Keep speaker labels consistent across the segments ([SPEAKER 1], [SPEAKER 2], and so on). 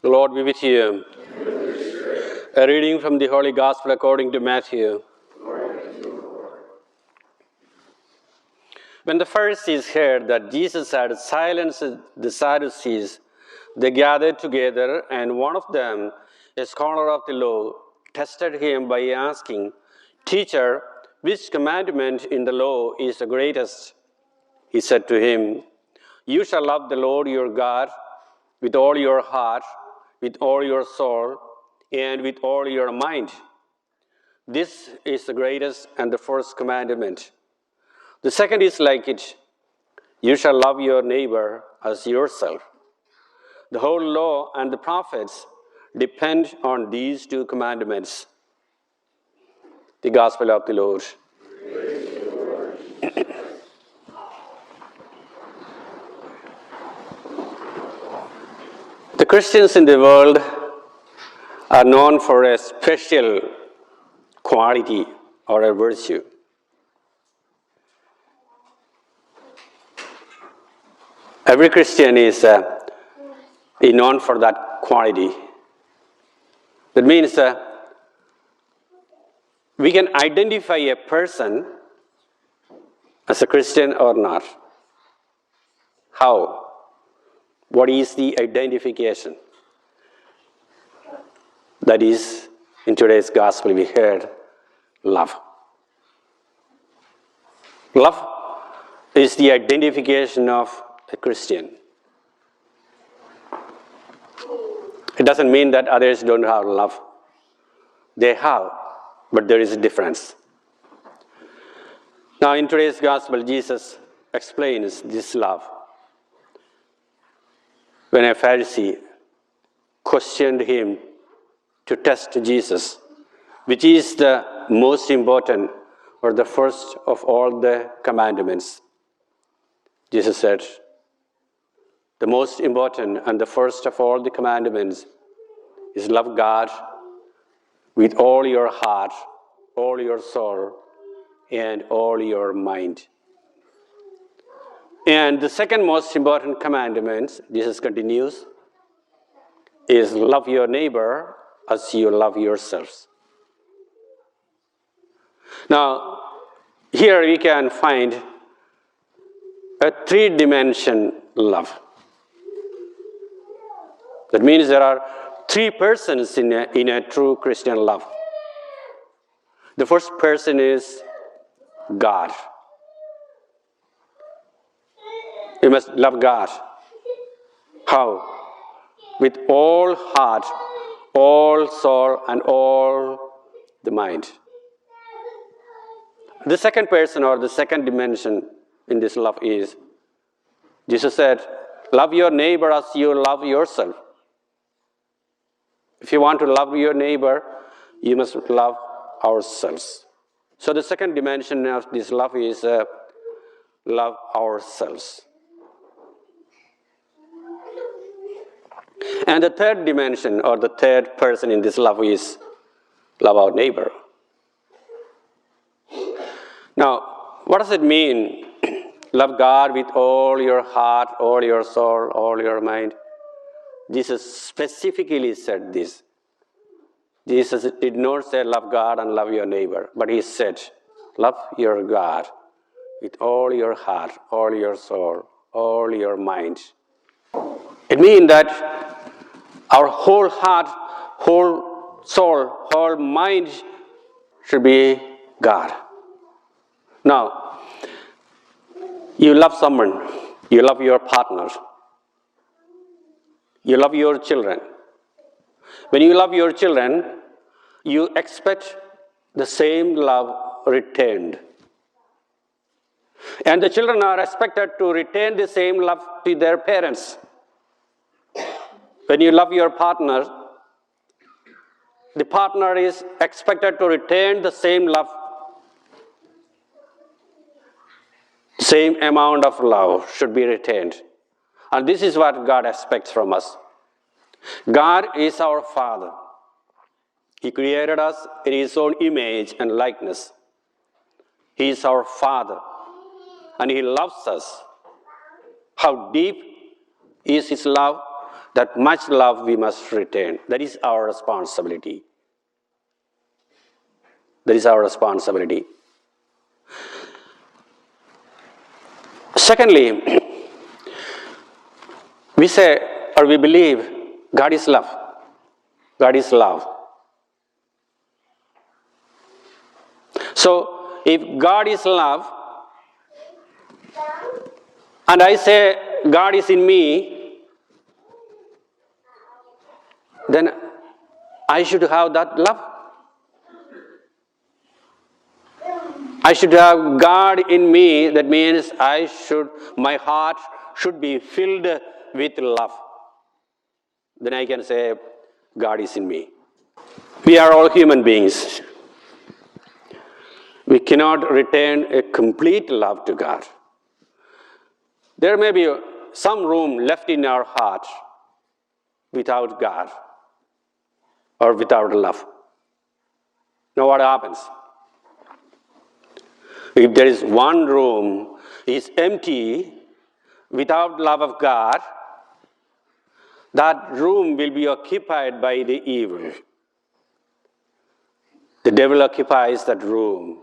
[SPEAKER 1] The Lord be with you. A reading from the Holy Gospel according to Matthew. When the Pharisees heard that Jesus had silenced the Sadducees, they gathered together, and one of them, a scholar of the law, tested him by asking, "Teacher, which commandment in the law is the greatest?" He said to him, "You shall love the Lord your God with all your heart, with all your soul, and with all your mind. This is the greatest and the first commandment. The second is like it. You shall love your neighbor as yourself. The whole law and the prophets depend on these two commandments." The Gospel of the Lord. The Christians in the world are known for a special quality or a virtue. Every Christian is known for that quality. That means we can identify a person as a Christian or not. How? What is the identification? That is, in today's gospel we heard, love. Love is the identification of a Christian. It doesn't mean that others don't have love. They have, but there is a difference. Now, in today's gospel, Jesus explains this love. When a Pharisee questioned him to test Jesus, which is the most important or the first of all the commandments, Jesus said, the most important and the first of all the commandments is love God with all your heart, all your soul, and all your mind. And the second most important commandment, Jesus continues, is love your neighbor as you love yourselves. Now, here we can find a three-dimension love. That means there are three persons in a true Christian love. The first person is God. You must love God. How? With all heart, all soul, and all the mind. The second person or the second dimension in this love is, Jesus said, love your neighbor as you love yourself. If you want to love your neighbor, you must love ourselves. So the second dimension of this love is love ourselves. And the third dimension or the third person in this love is love our neighbor. Now, what does it mean? Love God with all your heart, all your soul, all your mind. Jesus specifically said this. Jesus did not say love God and love your neighbor, but he said, love your God with all your heart, all your soul, all your mind. It means that our whole heart, whole soul, whole mind should be God. Now, you love someone, you love your partner, you love your children. When you love your children, you expect the same love returned. And the children are expected to return the same love to their parents. When you love your partner, the partner is expected to return the same love. Same amount of love should be returned. And this is what God expects from us. God is our Father. He created us in His own image and likeness. He is our Father, and He loves us. How deep is His love? that much love we must return. That is our responsibility. That is our responsibility. Secondly, we say or we believe God is love. God is love. So, if God is love, and I say God is in me, then I should have that love. I should have God in me. That means my heart should be filled with love. Then I can say God is in me. We are all human beings. We cannot return a complete love to God. There may be some room left in our heart without God or without love. Now what happens? If there is one room is empty without love of God, that room will be occupied by the evil. The devil occupies that room.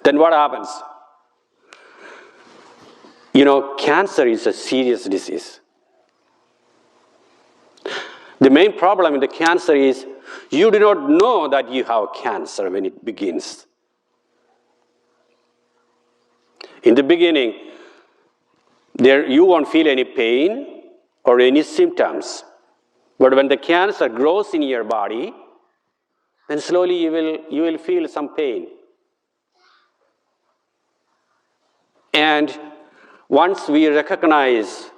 [SPEAKER 1] Then what happens? Cancer is a serious disease. The main problem in the cancer is you do not know that you have cancer when it begins. In the beginning, you won't feel any pain or any symptoms. But when the cancer grows in your body, then slowly you will feel some pain. And once we diagnose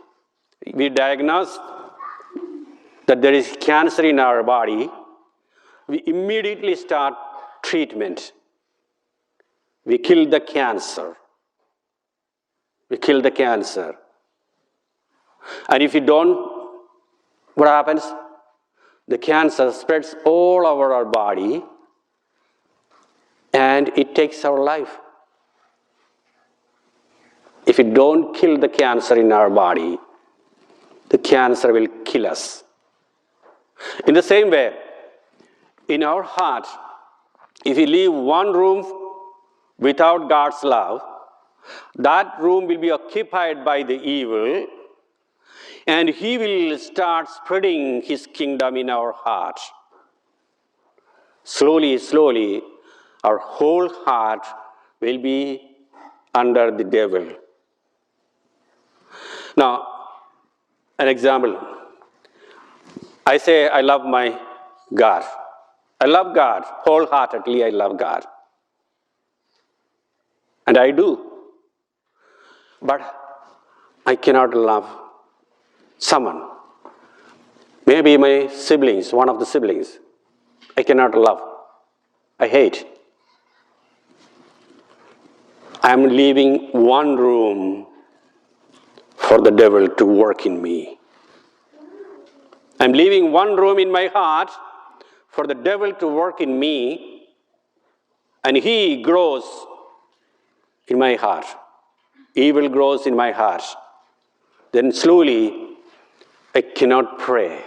[SPEAKER 1] that there is cancer in our body, we immediately start treatment. We kill the cancer. And if you don't, what happens? The cancer spreads all over our body and it takes our life. If we don't kill the cancer in our body, the cancer will kill us. In the same way, in our heart, if we leave one room without God's love, that room will be occupied by the evil, and he will start spreading his kingdom in our heart. Slowly, our whole heart will be under the devil. Now, an example. I say I love my God. I love God. Wholeheartedly, I love God. And I do. But I cannot love someone. Maybe my siblings, one of the siblings, I cannot love. I hate. I am leaving one room for the devil to work in me. I'm leaving one room in my heart for the devil to work in me, and he grows in my heart. Evil grows in my heart. Then slowly, I cannot pray.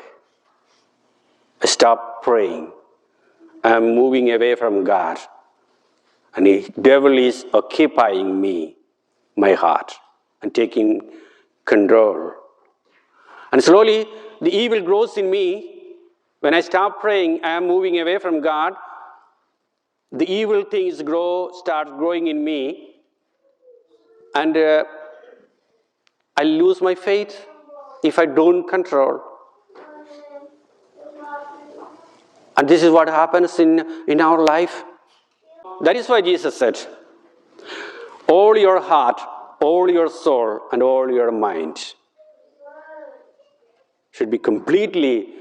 [SPEAKER 1] I stop praying. I am moving away from God. And the devil is occupying me, my heart, and taking control. And slowly, the evil grows in me. When I stop praying, I am moving away from God. The evil things start growing in me. And I lose my faith if I don't control. And this is what happens in our life. That is why Jesus said, all your heart, all your soul, and all your mind should be completely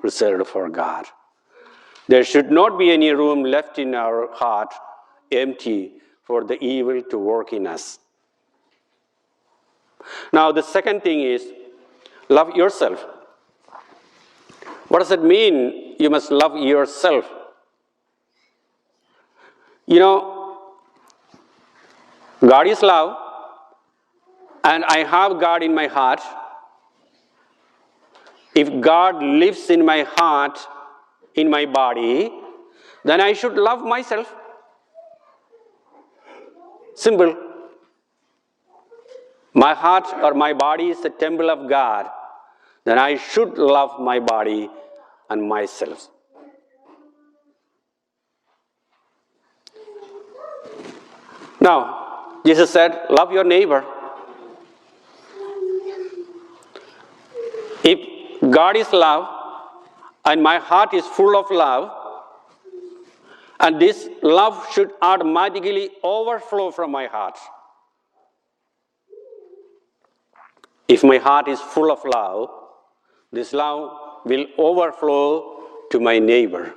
[SPEAKER 1] reserved for God. There should not be any room left in our heart empty for the evil to work in us. Now, the second thing is love yourself. What does it mean you must love yourself? God is love, and I have God in my heart. If God lives in my heart, in my body, then I should love myself. Simple. My heart or my body is the temple of God, then I should love my body and myself. Now, Jesus said, love your neighbor. If God is love and my heart is full of love, and this love should automatically overflow from my heart. If my heart is full of love, this love will overflow to my neighbor.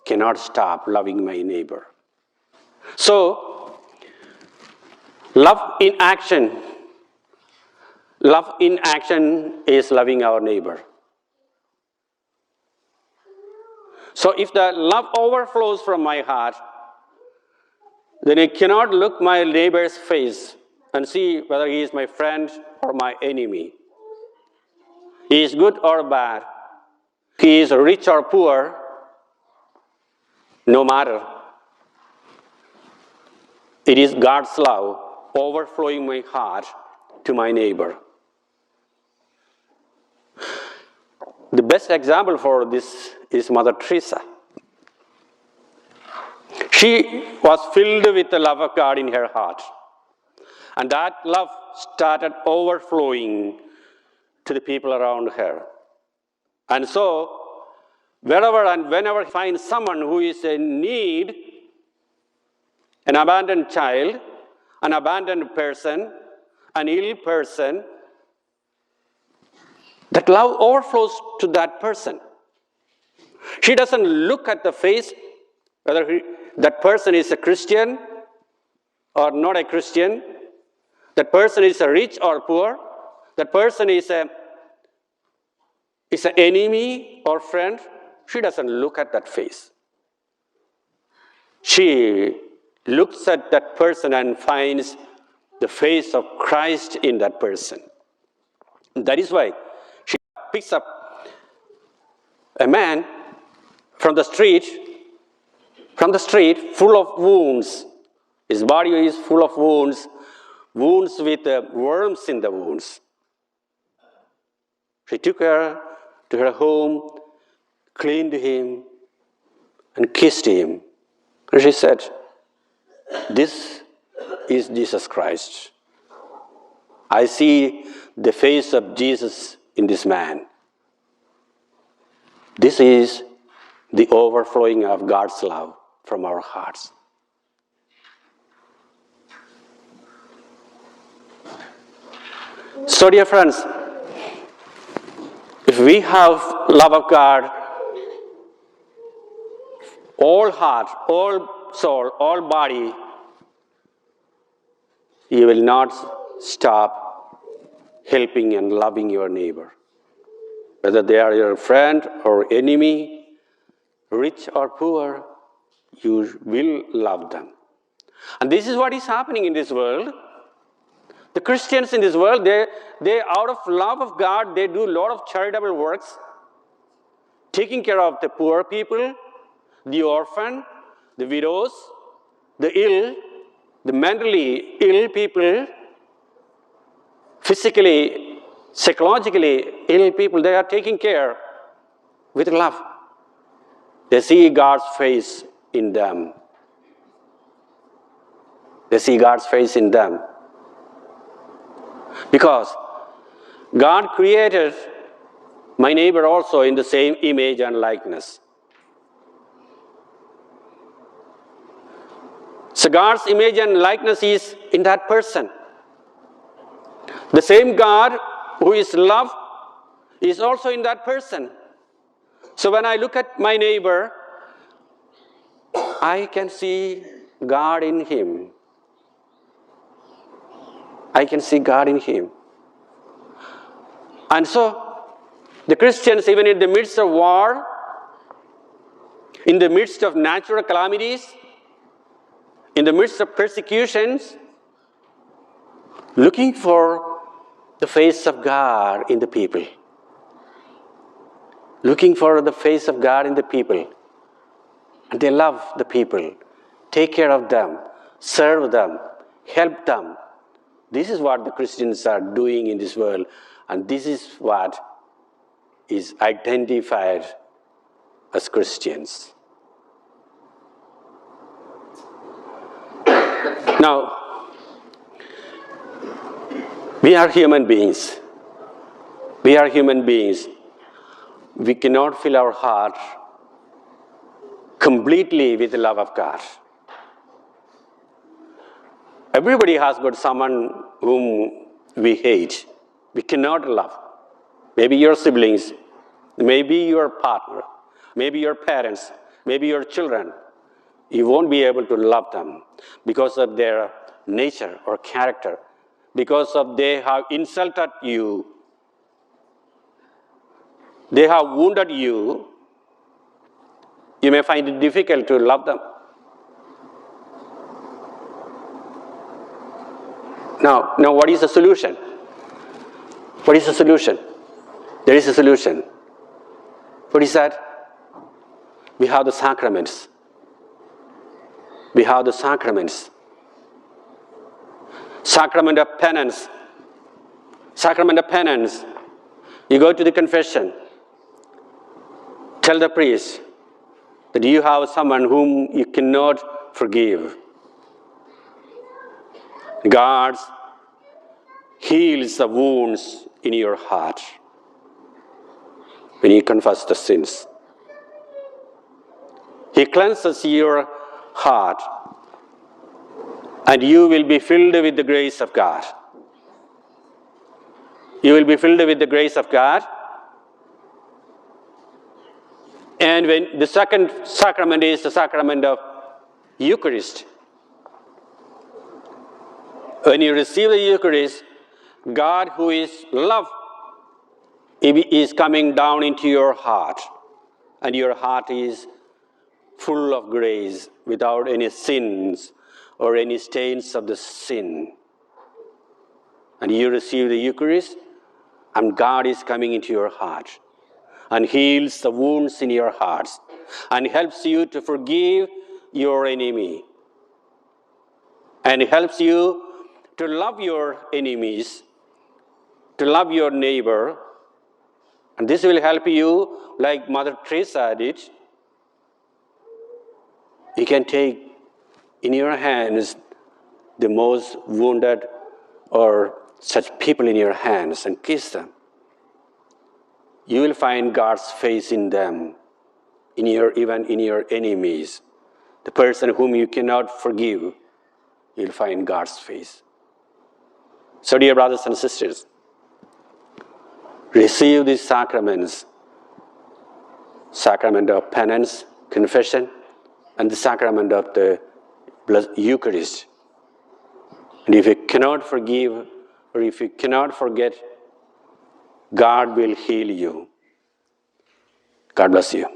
[SPEAKER 1] Cannot stop loving my neighbor. So, love in action. Love in action is loving our neighbor. So if the love overflows from my heart, then I cannot look my neighbor's face and see whether he is my friend or my enemy. He is good or bad. He is rich or poor. No matter. It is God's love overflowing my heart to my neighbor. The best example for this is Mother Teresa. She was filled with the love of God in her heart. And that love started overflowing to the people around her. And so, wherever and whenever I find someone who is in need, an abandoned child, an abandoned person, an ill person, that love overflows to that person. She doesn't look at the face, whether that person is a Christian or not a Christian, that person is a rich or poor, that person is an enemy or friend. She doesn't look at that face. She looks at that person and finds the face of Christ in that person. That is why she picks up a man from the street full of wounds. His body is full of wounds with worms in the wounds. She took her to her home, cleaned him, and kissed him. And she said, "This is Jesus Christ. I see the face of Jesus in this man." This is the overflowing of God's love from our hearts. So, dear friends, if we have love of God, all heart, all soul, all body, you will not stop helping and loving your neighbor. Whether they are your friend or enemy, rich or poor, you will love them. And this is what is happening in this world. The Christians in this world, they out of love of God, they do a lot of charitable works, taking care of the poor people, the orphan, the widows, the ill, the mentally ill people, physically, psychologically ill people. They are taking care with love. They see God's face in them. They see God's face in them. Because God created my neighbor also in the same image and likeness. So God's image and likeness is in that person. The same God who is love is also in that person. So when I look at my neighbor, I can see God in him. I can see God in him. And so, the Christians, even in the midst of war, in the midst of natural calamities, in the midst of persecutions, looking for the face of God in the people. looking for the face of God in the people. And they love the people, take care of them, serve them, help them. This is what the Christians are doing in this world, and this is what is identified as Christians. Now, we are human beings. We are human beings. We cannot fill our heart completely with the love of God. Everybody has got someone whom we hate. We cannot love. Maybe your siblings, maybe your partner, maybe your parents, maybe your children. You won't be able to love them because of their nature or character, because of they have insulted you, they have wounded you. You may find it difficult to love them. Now, what is the solution? What is the solution? There is a solution. What is that? We have the sacraments. We have the sacraments. Sacrament of penance. Sacrament of penance. You go to the confession. Tell the priest that you have someone whom you cannot forgive. God heals the wounds in your heart when you confess the sins. He cleanses your heart, and you will be filled with the grace of God. You will be filled with the grace of God. And when the second sacrament is the sacrament of Eucharist. When you receive the Eucharist, God, who is love, is coming down into your heart. And your heart is full of grace, without any sins or any stains of the sin. And you receive the Eucharist, and God is coming into your heart and heals the wounds in your hearts and helps you to forgive your enemy and helps you to love your enemies, to love your neighbor. And this will help you, like Mother Teresa did. You can take in your hands the most wounded or such people in your hands and kiss them. You will find God's face in them, even in your enemies. The person whom you cannot forgive, you'll find God's face. So, dear brothers and sisters, receive these sacraments, sacrament of penance, confession, and the sacrament of the Eucharist. And if you cannot forgive, or if you cannot forget, God will heal you. God bless you.